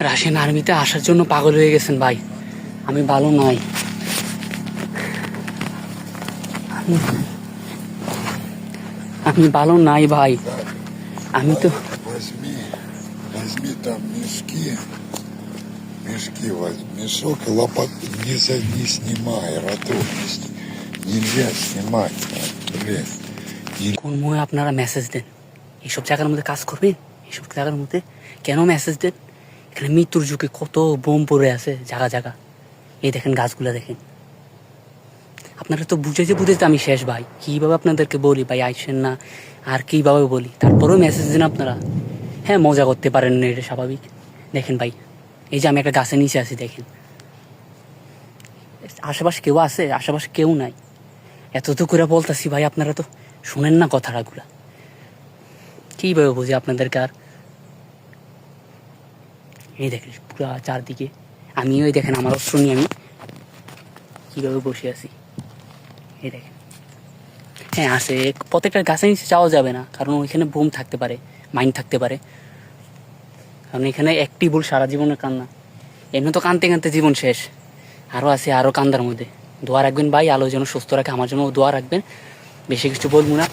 Russian আর্মিতে আসার জন্য পাগল হয়ে গেছেন ভাই। আমি ভালো নাই, আমি ভালো নাই ভাই। আমি তো Возьми, возьми там мешки возьми, мешок и лопату не снимай, роту нельзя снимать, блин. কোন মুখে আপনারা মেসেজ দেন? এইসব জায়গার মধ্যে কাজ করবেন? এইসব জায়গার মধ্যে কেন মেসেজ দেন? এখানে মৃত্যুর যুগে কত বোম পড়ে আছে জায়গা জায়গা। এই দেখেন গাছগুলো দেখেন। আপনারা তো বুঝেতে আমি শেষ ভাই। কীভাবে আপনাদেরকে বলি ভাই আইসেন না, আর কীভাবে বলি, তারপরেও মেসেজ দেন আপনারা। হ্যাঁ, মজা করতে পারেন না, এটা স্বাভাবিক। দেখেন ভাই, এই যে আমি একটা গাছের নিচে আছি, দেখেন আশেপাশে কেউ আছে? আশেপাশে কেউ নাই। এত তো করে বলতেছি ভাই, আপনারা তো শুনেন না কথাগুলা। কীভাবে বুঝি আপনাদেরকে আর? এই দেখেন পুরা চারদিকে, আমি ওই দেখেন আমার অস্ত্র নিয়ে আমি কীভাবে বসে আছি, এই দেখেন। হ্যাঁ আছে, প্রত্যেকটা গাছের নিচে যাওয়া যাবে না, কারণ ওইখানে বোম থাকতে পারে, মাইন থাকতে পারে। কারণ এখানে একটি ভুল সারা জীবনের কান্না। এমনি তো কানতে কানতে জীবন শেষ, আরও আছে আরও কান্দার মধ্যে। দোয়া রাখবেন ভাই, আলো যেন সুস্থ রাখে, আমার জন্য দোয়া রাখবেন। বেশি কিছু বলবো না।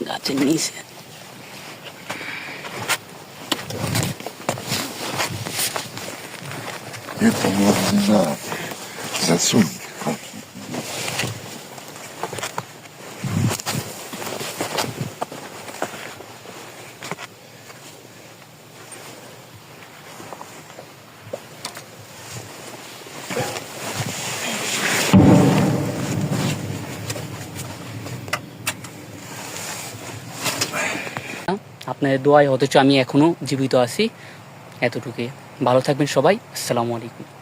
গাছের নিচে Это вот не надо. Засунь. আপনাদের দোয়ায়, অথচ আমি এখনো জীবিত আছি। এতটুকুই। ভালো থাকবেন সবাই। আসসালামু আলাইকুম।